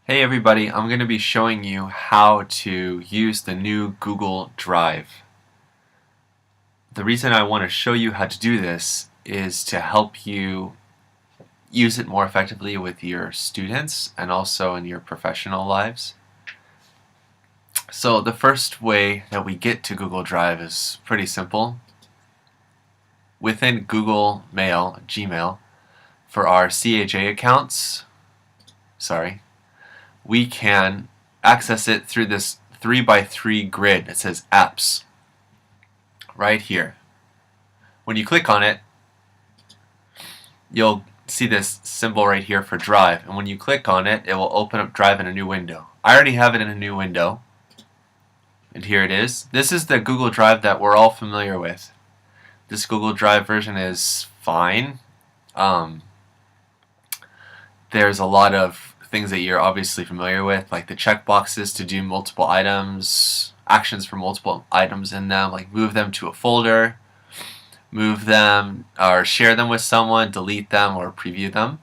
Hey everybody, I'm going to be showing you how to use the new Google Drive. The reason I want to show you how to do this is to help you use it more effectively with your students and also in your professional lives. So the first way that we get to Google Drive is pretty simple. Within Google Mail, Gmail, for our CHA accounts, we can access it through this 3x3 grid. It says apps right here. When you click on it, you'll see this symbol right here for Drive, and when you click on it, it will open up Drive in a new window. I already have it in a new window, and here it is. This is the Google Drive that we're all familiar with. This Google Drive version is fine. There's a lot of things that you're obviously familiar with, like the checkboxes to do multiple items, actions for multiple items in them, like move them to a folder, move them or share them with someone, delete them or preview them.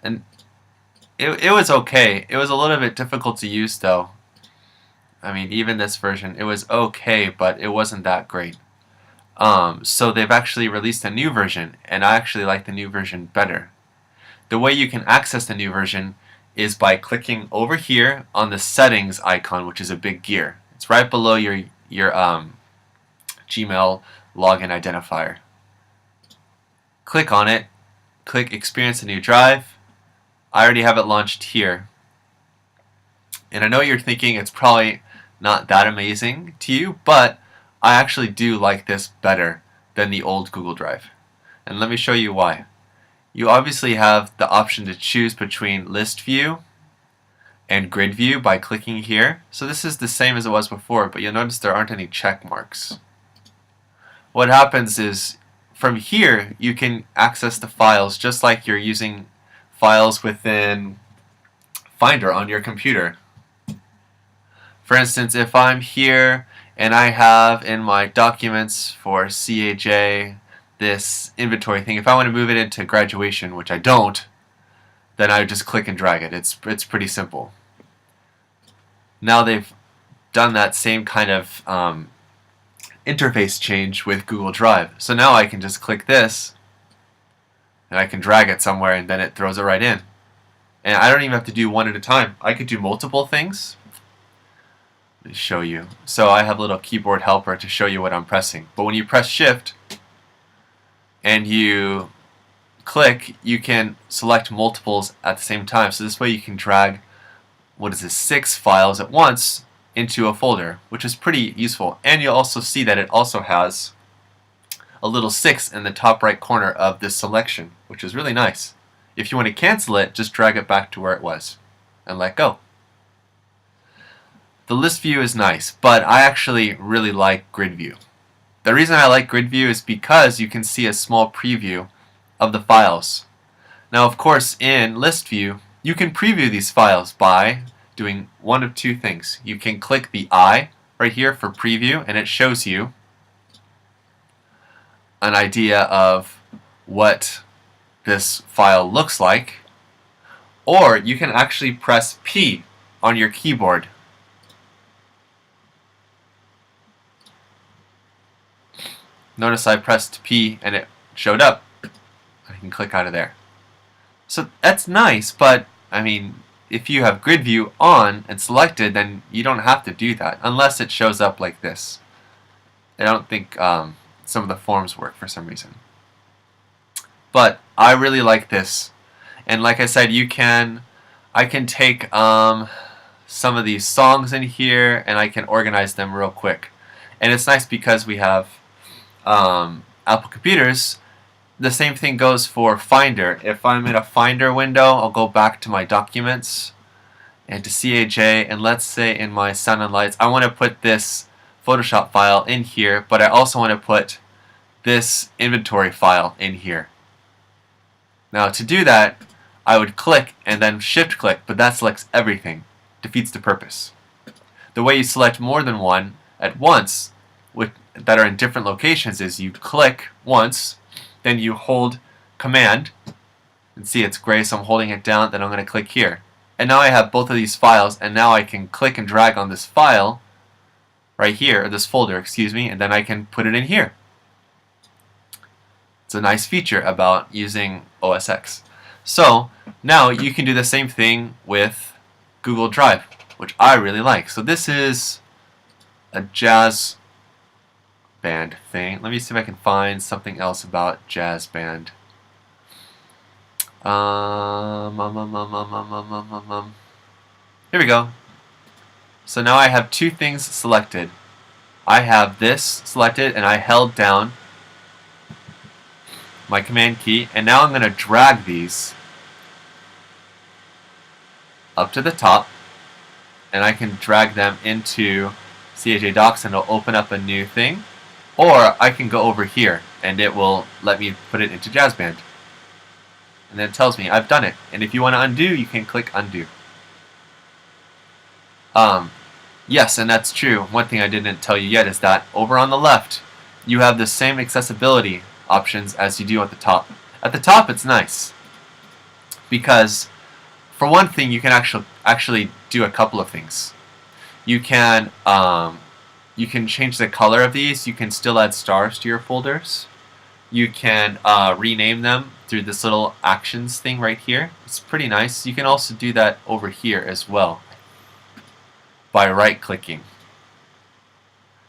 And it was okay. It was a little bit difficult to use though. I mean, even this version, it was okay, but it wasn't that great. So they've actually released a new version, and I actually like the new version better. The way you can access the new version is by clicking over here on the settings icon, which is a big gear. It's right below your Gmail login identifier. Click on it, click Experience a New Drive. I already have it launched here. And I know you're thinking it's probably not that amazing to you, but I actually do like this better than the old Google Drive. And let me show you why. You obviously have the option to choose between list view and grid view by clicking here. So this is the same as it was before, but you'll notice there aren't any check marks. What happens is from here you can access the files just like you're using files within Finder on your computer. For instance, if I'm here and I have in my documents for CHA this inventory thing, if I want to move it into graduation, which I don't, then I would just click and drag it. It's pretty simple. Now they've done that same kind of interface change with Google Drive. So now I can just click this and I can drag it somewhere and then it throws it right in. And I don't even have to do one at a time. I could do multiple things. Let me show you. So I have a little keyboard helper to show you what I'm pressing. But when you press Shift and you click, you can select multiples at the same time. So this way you can drag, 6 files at once into a folder, which is pretty useful. And you'll also see that it also has a little 6 in the top right corner of this selection, which is really nice. If you want to cancel it, just drag it back to where it was and let go. The list view is nice, but I actually really like grid view. The reason I like grid view is because you can see a small preview of the files. Now of course in list view you can preview these files by doing one of two things. You can click the I right here for preview and it shows you an idea of what this file looks like, or you can actually press P on your keyboard. Notice I pressed P and it showed up. I can click out of there. So that's nice, but I mean, if you have grid view on and selected, then you don't have to do that unless it shows up like this. I don't think some of the forms work for some reason. But I really like this. And like I said, I can take some of these songs in here and I can organize them real quick. And it's nice because we have Apple computers. The same thing goes for Finder. If I'm in a Finder window, I'll go back to my documents and to CHA, and let's say in my sound and lights, I want to put this Photoshop file in here, but I also want to put this inventory file in here. Now to do that, I would click and then shift click, but that selects everything. Defeats the purpose. The way you select more than one at once that are in different locations is you click once, then you hold Command, and see it's gray, so I'm holding it down, then I'm going to click here. And now I have both of these files, and now I can click and drag on this file right here, or this folder, excuse me, and then I can put it in here. It's a nice feature about using OS X. So now you can do the same thing with Google Drive, which I really like. So this is a jazz band thing. Let me see if I can find something else about jazz band. Here we go. So now I have two things selected. I have this selected, and I held down my command key, and now I'm going to drag these up to the top, and I can drag them into CAJ Docs, and it'll open up a new thing. Or I can go over here, and it will let me put it into Jazz Band. And then it tells me I've done it. And if you want to undo, you can click undo. Yes, and that's true. One thing I didn't tell you yet is that over on the left, you have the same accessibility options as you do at the top. At the top, it's nice because, for one thing, you can actually do a couple of things. You can change the color of these. You can still add stars to your folders. You can rename them through this little actions thing right here. It's pretty nice. You can also do that over here as well by right-clicking.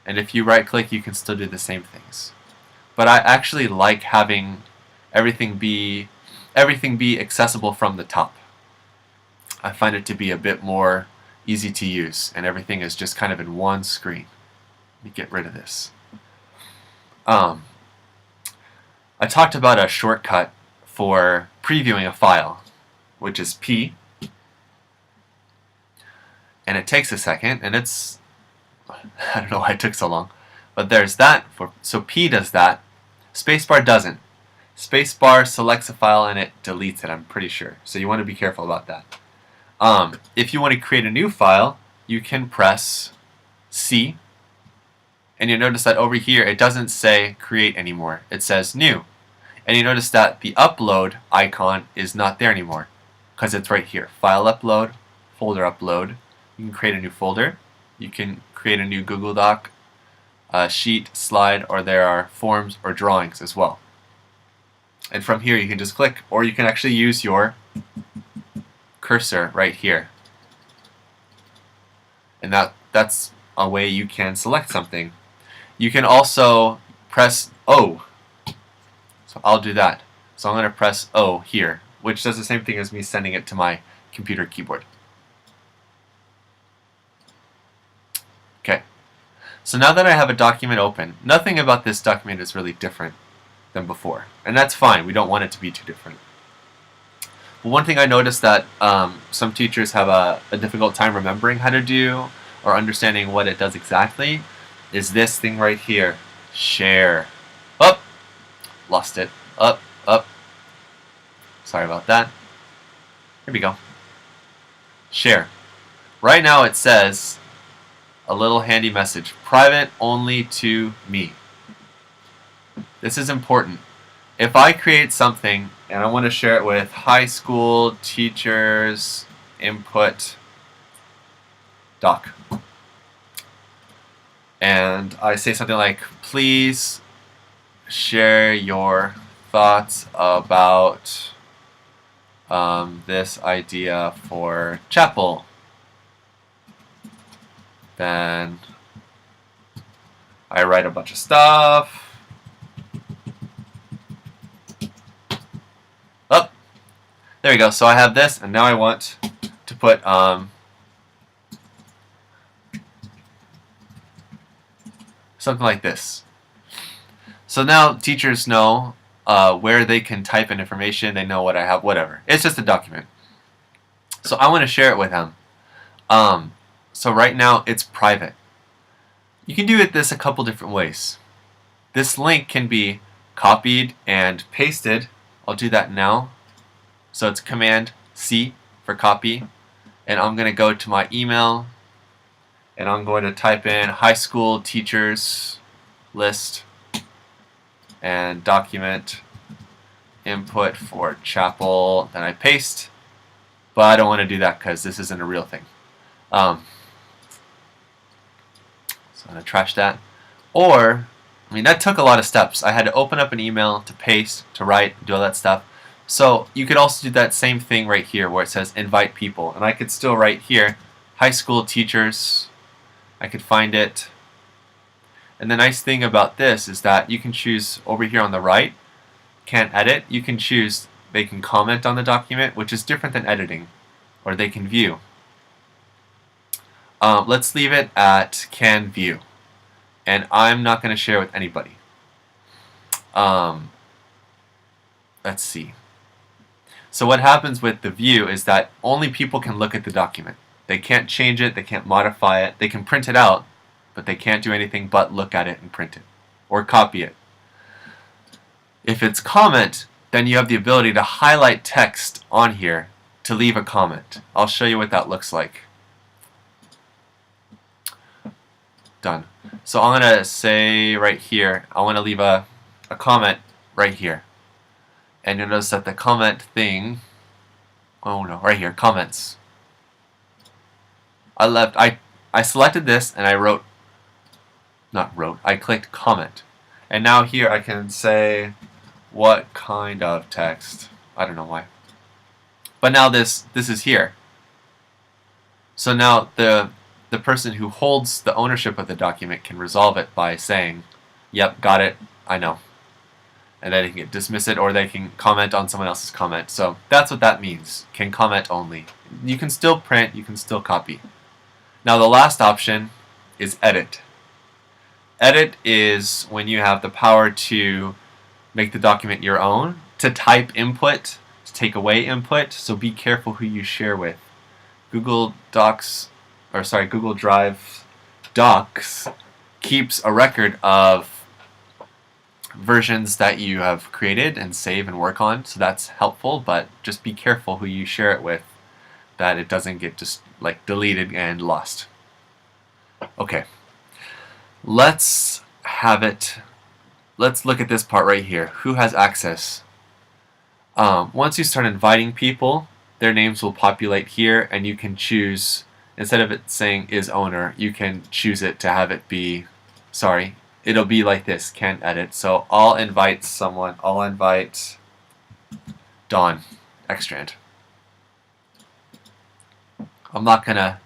And if you right-click, you can still do the same things. But I actually like having everything be accessible from the top. I find it to be a bit more easy to use, and everything is just kind of in one screen. Let me get rid of this. I talked about a shortcut for previewing a file, which is P. And it takes a second, and it's, I don't know why it took so long, but there's that. So P does that. Spacebar doesn't. Spacebar selects a file and it deletes it, I'm pretty sure. So you want to be careful about that. If you want to create a new file, you can press C, and you notice that over here it doesn't say create anymore. It says new. And you notice that the upload icon is not there anymore because it's right here. File upload, folder upload. You can create a new folder. You can create a new Google Doc, sheet, slide, or there are forms or drawings as well. And from here you can just click, or you can actually use your cursor right here. And that's a way you can select something. You can also press O. So I'll do that. So I'm going to press O here, which does the same thing as me sending it to my computer keyboard. Okay. So now that I have a document open, nothing about this document is really different than before. And that's fine. We don't want it to be too different. But one thing I noticed that some teachers have a difficult time remembering how to do or understanding what it does exactly is this thing right here. Share. Up. Lost it. Up. Up. Sorry about that. Here we go. Share. Right now it says a little handy message. Private only to me. This is important. If I create something and I want to share it with high school teachers input doc, and I say something like, please share your thoughts about this idea for chapel, then I write a bunch of stuff. Oh, there we go. So I have this, and now I want to put something like this. So now teachers know where they can type in information. They know what I have, whatever. It's just a document. So I want to share it with them. So right now it's private. You can do this a couple different ways. This link can be copied and pasted. I'll do that now. So it's Command C for copy. And I'm going to go to my email. And I'm going to type in high school teachers list and document input for chapel. Then I paste. but I don't want to do that because this isn't a real thing. So I'm going to trash that. Or, I mean, that took a lot of steps. I had to open up an email, to paste, to write, do all that stuff. So you could also do that same thing right here where it says invite people. And I could still write here, high school teachers. I could find it. And the nice thing about this is that you can choose over here on the right, can't edit. You can choose they can comment on the document, which is different than editing, or they can view. Let's leave it at can view. And I'm not going to share with anybody. Let's see. So what happens with the view is that only people can look at the document. They can't change it, they can't modify it, they can print it out, but they can't do anything but look at it and print it, or copy it. If it's comment, then you have the ability to highlight text on here to leave a comment. I'll show you what that looks like. Done. So I'm going to say right here, I want to leave a comment right here. And you'll notice that the comment thing, oh no, right here, comments. I selected this and I I clicked comment. And now here I can say what kind of text. I don't know why. But now this is here. So now the person who holds the ownership of the document can resolve it by saying, yep, got it, I know. And then they can dismiss it, or they can comment on someone else's comment. So that's what that means, can comment only. You can still print, you can still copy. Now the last option is edit. Edit is when you have the power to make the document your own, to type input, to take away input, so be careful who you share with. Google Drive Docs keeps a record of versions that you have created and save and work on, so that's helpful, but just be careful who you share it with, that it doesn't get just like deleted and lost. Okay, let's look at this part right here. Who has access? Once you start inviting people, their names will populate here, and you can choose, instead of it saying is owner, you can choose it to have it be, it'll be like this, can edit. So I'll invite someone, I'll invite Don Extrand. I'm not gonna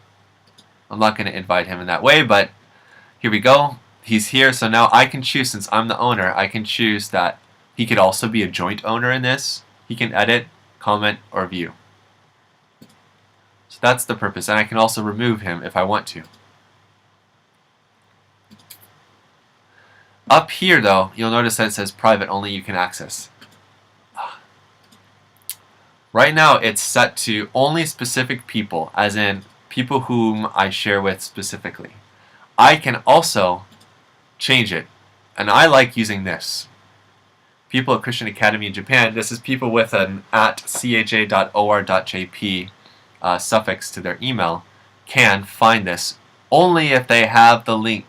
invite him in that way, but here we go. He's here, so now I can choose, since I'm the owner, I can choose that he could also be a joint owner in this. He can edit, comment, or view. So that's the purpose, and I can also remove him if I want to. Up here, though, you'll notice that it says private, only you can access. Right now, it's set to only specific people, as in people whom I share with specifically. I can also change it, and I like using this. People at Christian Academy in Japan, this is people with an @cha.or.jp suffix to their email, can find this only if they have the link.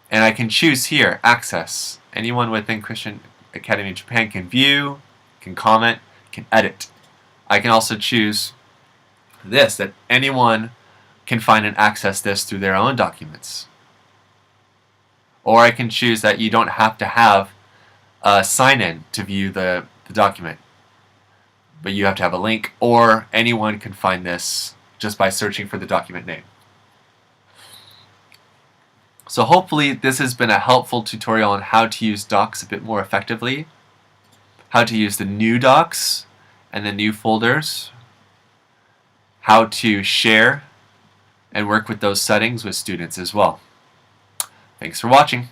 And I can choose here, access. Anyone within Christian Academy in Japan can view, can comment, can edit. I can also choose this, that anyone can find and access this through their own documents. Or I can choose that you don't have to have a sign-in to view the document, but you have to have a link, or anyone can find this just by searching for the document name. So hopefully this has been a helpful tutorial on how to use Docs a bit more effectively, how to use the new Docs and the new folders, how to share and work with those settings with students as well. Thanks for watching.